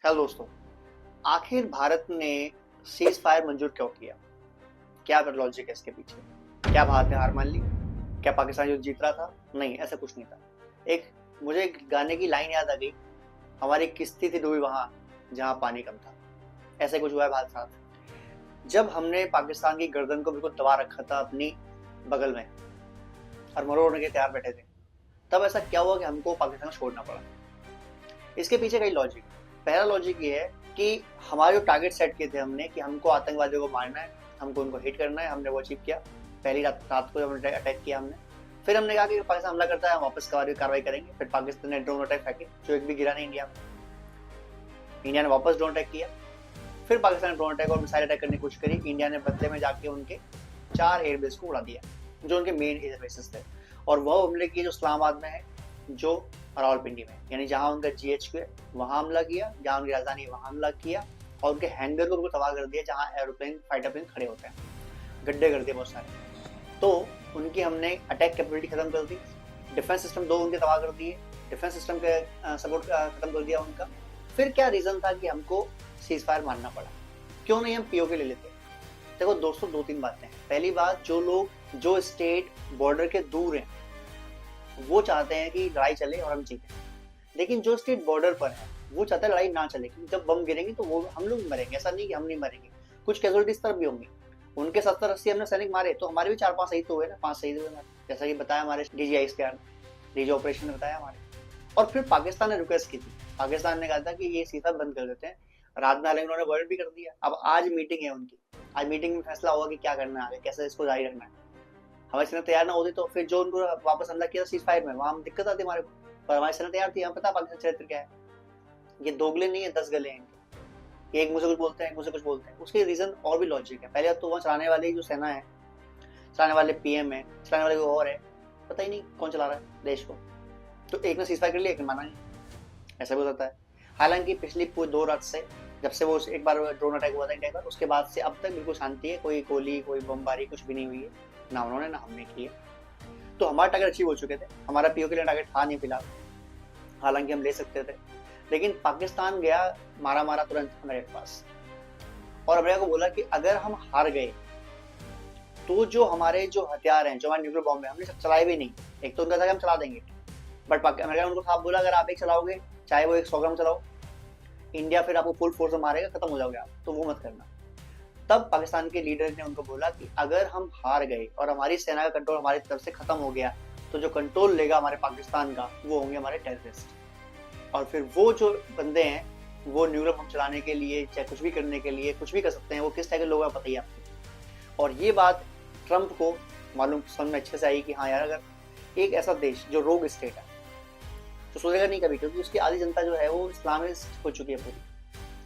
Hello दोस्तों। आखिर भारत ने सीज फायर मंजूर क्यों किया? क्या लॉजिक है इसके पीछे? क्या भारत ने हार मान ली? क्या पाकिस्तान युद्ध जीत रहा था? नहीं, ऐसा कुछ नहीं था। एक मुझे एक गाने की लाइन याद आ गई, हमारी किस्ती थी डूबी वहां जहां पानी कम था। ऐसे कुछ हुआ है भारत साथ। जब हमने पाकिस्तान की गर्दन को बिल्कुल दबा रखा था अपनी बगल में और मरोड़ने के तैयार बैठे थे, तब ऐसा क्या हुआ कि हमको पाकिस्तान को छोड़ना पड़ा? इसके पीछे कई लॉजिक। पहला लॉजिक ये है कि हमारे जो टारगेट सेट किए थे हमने कि हमको आतंकवादियों को मारना है, हमको उनको हिट करना है, हमने वो अचीव किया। पहली रात को हमने अटैक किया हमने। फिर हमने कहा कि पाकिस्तान हमला करता है हम वापस कार्रवाई करेंगे। फिर पाकिस्तान ने ड्रोन अटैक फेंके जो एक भी गिरा नहीं इंडिया में। इंडिया ने वापस ड्रोन अटैक किया। फिर पाकिस्तान ने ड्रोन अटैक और मिसाइल अटैक करने की कोशिश करी। इंडिया ने बदले में जाके उनके 4 एयरबेस को उड़ा दिया जो उनके मेन एयरबेसेस थे। और वह हमले किए जो इस्लामाबाद में है, जो रावलपिंडी में, यानी जहां उनका GHQ है वहां हमला किया, जहां उनकी राजधानी है वहां हमला किया और उनके हैंगर को तबाह कर दिया जहां एरोप्लेन फाइटर प्लेन खड़े होते हैं, गड्ढे कर दिए बहुत सारे। तो उनकी हमने अटैक कैपेबिलिटी खत्म कर दी। डिफेंस सिस्टम 2 उनके तबाह कर दिए, डिफेंस सिस्टम के सपोर्ट खत्म कर दिया उनका। फिर क्या रीजन था कि हमको सीज फायर मानना पड़ा? क्यों नहीं हम POK ले लेते? देखो दोस्तों, 2-3 बातें हैं। पहली बात, जो स्टेट बॉर्डर के दूर हैं वो चाहते हैं कि लड़ाई चले और हम जीतें, लेकिन जो स्टेट बॉर्डर पर है वो चाहता है लड़ाई ना चले, क्योंकि जब बम गिरेंगे तो वो हम लोग मरेंगे। ऐसा नहीं कि हम नहीं मरेंगे, कुछ कैजुअलिटीज तरफ भी होंगी। उनके 70-80 हमने सैनिक मारे तो हमारे भी 4-5 शहीद तो हुए ना, 5 शहीद हुए हमारे, जैसा कि बताया हमारे DG ऑपरेशन ने बताया हमारे। और फिर पाकिस्तान ने रिक्वेस्ट की थी, पाकिस्तान ने कहा था कि ये सीधा बंद कर देते हैं। रात में हालांकि उन्होंने वर्ड भी कर दिया। अब आज मीटिंग है उनकी, आज मीटिंग में फैसला होगा कि क्या करना है आगे, कैसे इसको जारी रखना है। हमारी सेना तैयार ना होती तो फिर जो उनको वापस हमला किया सीज फायर में, वहां दिक्कत आती हमारे को। पर हमारी सेना तैयार थी। हमें पता पाकिस्तान चरित्र क्या है, ये दोगले नहीं है, 10 गले हैं इनके। ये एक मुझे कुछ बोलते हैं, एक मुझे कुछ बोलते हैं। उसके रीजन और भी लॉजिक है। पहले तो वहाँ चलाने वाली जो सेना है, चलाने वाले PM है, चलाने वाले कोई और है, पता ही नहीं कौन चला रहा है देश को। तो एक ने सीज फायर कर लिया, एक ने माना नहीं, ऐसा भी हो सकता है। हालांकि पिछली पूरी 2 रात से, जब से वो एक बार ड्रोन अटैक हुआ था इंडिया पर, उसके बाद से अब तक बिल्कुल शांति है। कोई गोली, कोई बमबारी कुछ भी नहीं हुई है, ना उन्होंने ना हमने की है। तो हमारे टारगेट अचीव हो चुके थे। हमारा POK का टारगेट था नहीं फिलहाल, हालांकि हम ले सकते थे। लेकिन पाकिस्तान गया मारा तुरंत अमेरिका के पास, और अमेरिका को बोला कि अगर हम हार गए तो जो हमारे जो हथियार हैं, जो हमारे न्यूक्लियर बॉम्ब है, हमने सब चलाए भी नहीं। एक तो उनका था कि हम चला देंगे, बट अमेरिका ने उनको साफ बोला अगर आप एक चलाओगे, चाहे वो 100 ग्राम चलाओ, इंडिया फिर आपको फुल फोर्स में मारेगा, खत्म हो जाओगे आप, तो वो मत करना। तब पाकिस्तान के लीडर ने उनको बोला कि अगर हम हार गए और हमारी सेना का कंट्रोल हमारी तरफ से खत्म हो गया, तो जो कंट्रोल लेगा हमारे पाकिस्तान का वो होंगे हमारे टेररिस्ट। और फिर वो जो बंदे हैं वो न्यूक्लियर बम चलाने के लिए, चाहे कुछ भी करने के लिए, कुछ भी कर सकते हैं। वो किस टाइप के लोग हैं पता ही आपको। और ये बात ट्रंप को मालूम, समझ में अच्छे से आई कि हाँ यार, अगर एक ऐसा देश जो रोग स्टेट है तो सोचेगा नहीं कभी, क्योंकि उसकी आधी जनता जो है वो इस्लामिस्ट हो चुकी है पूरी,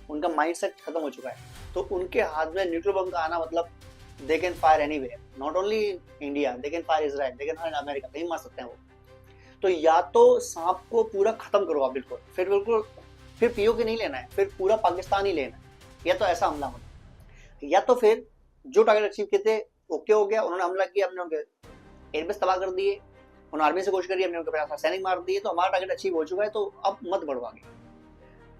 उनका माइंडसेट खत्म हो चुका है। तो उनके हाथ में न्यूक्लियर बम का आना मतलब they can fire anywhere, not only India, they can fire Israel, they can fire America, कहीं मार सकते हैं वो। तो या तो सांप को पूरा खत्म करो आप बिल्कुल, फिर POK नहीं लेना है, फिर पूरा पाकिस्तान ही लेना है, या तो ऐसा हमला होना, या तो फिर जो टारगेट अचीव किए थे ओके हो गया, उन्होंने हमला किया, हमने उनके एयरबेस तबाह कर दिए, उन्होंने आर्मी से कोशिश करी, हमने उनके 50 सैनिक मार दिए, तो हमारा टारगेट अचीव हो चुका है, तो अब मत बढ़ो आगे।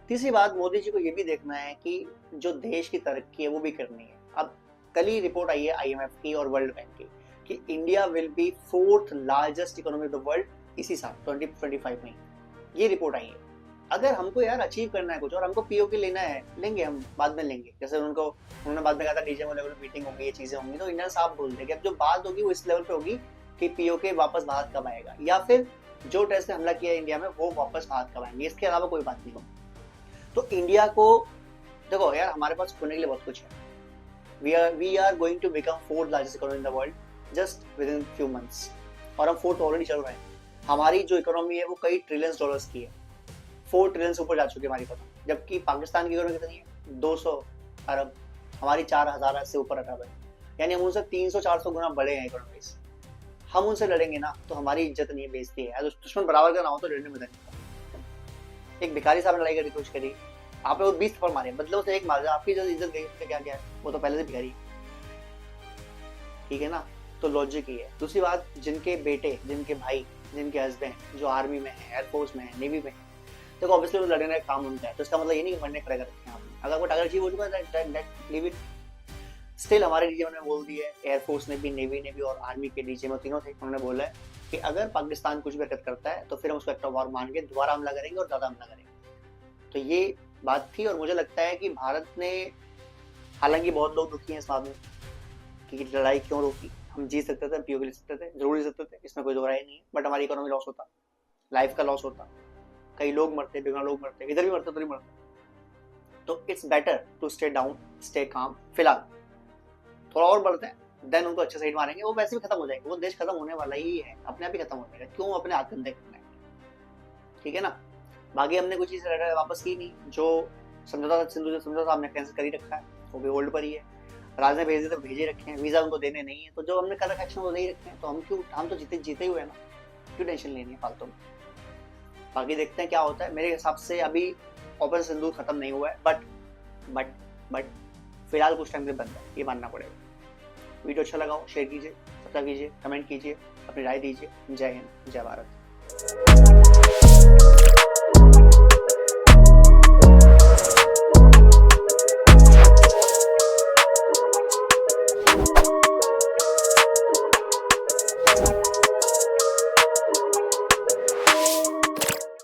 तीसरी बात, मोदी जी को ये भी देखना है कि जो देश की तरक्की है वो भी करनी है। अब कल ही रिपोर्ट आई है IMF की और वर्ल्ड बैंक की कि India will be 4th largest economy of the world इसी साल 2025 में। ये रिपोर्ट आई है। अगर हमको यार अचीव करना है कुछ और हमको POK लेना है, लेंगे हम, बाद में लेंगे। जैसे उन्होंने बाद में कहा था DGM लेवल मीटिंग होगी, ये चीजें होंगी, तो इंडिया साफ बोल देंगे अब जो बात होगी वो इस लेवल पे होगी कि POK वापस भारत कब आएगा, या फिर जो टेस्ट ने हमला किया इंडिया में वो वापस भारत कब आएंगे। इसके अलावा कोई बात नहीं होगी। तो इंडिया को देखो यार, हमारे पास खोने के लिए बहुत कुछ है। We are going to become 4th largest economy in the world just within few months, और हम 4th ऑलरेडी चल रहे हैं। हमारी जो इकोनॉमी है वो कई ट्रिलियंस डॉलर्स की है, 4 ट्रिलियन से ऊपर जा चुकी है हमारी इकोनॉमी। जबकि पाकिस्तान की इकोनॉमी कितनी है? 200 अरब, हमारी 4000 से ऊपर अरब है, यानी हम उनसे 300-400 गुना बड़े हैं इकोनॉमीज। हम उनसे लड़ेंगे ना तो हमारी इज्जत नहीं, बेइज्जती है। दुश्मन बराबर का ना हो तो लड़ने में नहीं। एक भिखारी साहब ने लड़ाई करने की कोशिश करी, आपने वो 20 थप्पड़ मारे, मतलब उसे एक मार, आपकी इज्जत गई, उससे क्या क्या है, वो तो पहले से भिखारी, ठीक है ना। तो लॉजिक ही है। दूसरी बात, जिनके बेटे, जिनके भाई, जिनके हस्बैंड जो आर्मी में है, एयरफोर्स में है, नेवी में है, देखो ऑब्वियसली वो लड़ने का काम उनका है, तो इसका मतलब ये नहीं कि मरने खड़े कर रखे हैं आपने। अगर वो टारगेट अचीव हो चुका है दैट लीव इट। स्टिल हमारे डीजे ने बोल दिया है, एयरफोर्स ने भी, नेवी ने भी और आर्मी के डीजे में तीनों थे, उन्होंने बोला है कि अगर पाकिस्तान कुछ भी हरकत करता है तो फिर हम उसको एक्ट ऑफ वॉर मान के दोबारा हमला करेंगे और ज्यादा हमला करेंगे। तो ये बात थी, और मुझे लगता है कि भारत ने, हालांकि बहुत लोग दुखी हैं इस बात में कि लड़ाई क्यों रोकी, हम जीत सकते थे, पीओके ले सकते थे, जरूर जीत सकते थे, इसमें कोई दो राय नहीं है, बट हमारी इकोनॉमी लॉस होता, लाइफ का लॉस होता, कई लोग मरते, बेगुनाह लोग मरते, इधर भी मरते उधर भी मरते। तो it's better to stay down, stay calm. फिलहाल थोड़ा और बढ़ते हैं, देन उनको अच्छे साइड मारेंगे, वो वैसे भी खत्म हो जाएंगे, वो देश खत्म होने वाला ही है, अपने आप ही खत्म हो जाएगा, क्यों अपने हाथ गंदे करना है, ठीक है ना। बाकी हमने कुछ चीज वापस की नहीं, जो समझौता सिंधु समझौता हमने कैंसिल कर ही रखा है, वो भी होल्ड पर ही है। राज ने भेजे तो भेजे रखे हैं, वीजा उनको देने नहीं है, तो जो हमने कर रखा एक्शन वो नहीं रखे हैं, तो हम तो जीते हुए हैं ना, क्यों टेंशन लेनी है फालतू में। बाकी देखते हैं क्या होता है। मेरे हिसाब से अभी ऑपरेशन सिंदूर खत्म नहीं हुआ है, बट फिलहाल कुछ टाइम से बंद है, ये मानना पड़ेगा। वीडियो अच्छा लगा हो शेयर कीजिए, सब्सक्राइब कीजिए, कमेंट कीजिए, अपनी राय दीजिए। जय हिंद, जय भारत।